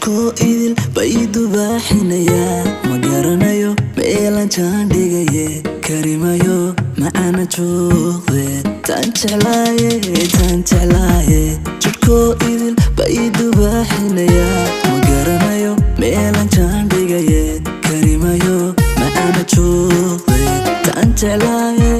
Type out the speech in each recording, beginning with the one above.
jidhkoo idil baydu baaxinayaa ma garanayo meelan jaan dhigaye karimayo macana jooqde tan jeclaaye jidhkoo idil baydu baaxinayaa ma garanayo meelan jaan dhigaye karimayo macana jooqde tan jeclaaye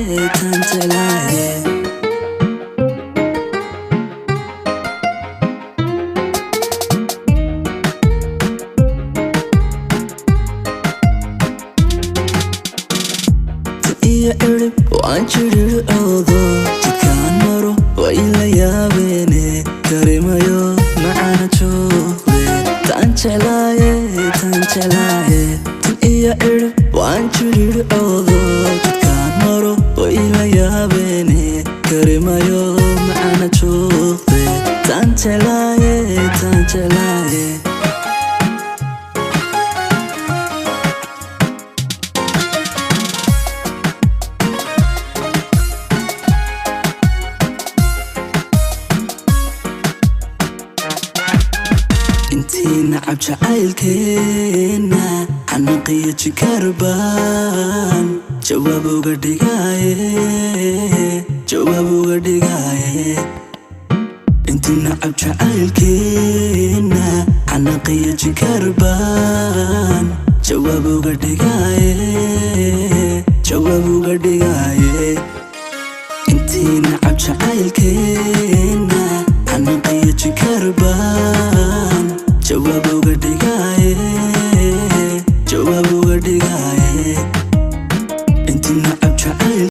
Erib waan jiriir awdo jidkaan maro way la yaabeene karimayo macana jooqde tan jeclaaye tan iyo erib waan jiriir awdo jidkaan maro way la yaabeene karimayo macana jooqde tan jeclaaye intiina cab jacaylkeena xanaqiyo jikarbaan jawaab uga dhigaaye intiina cab jacaylkeena xanaqiyo jikarbaan jawaab uga dhigaaye intiina cab jacaylkeena xanaqiyo jikarbaan jawaab uga dhigaaye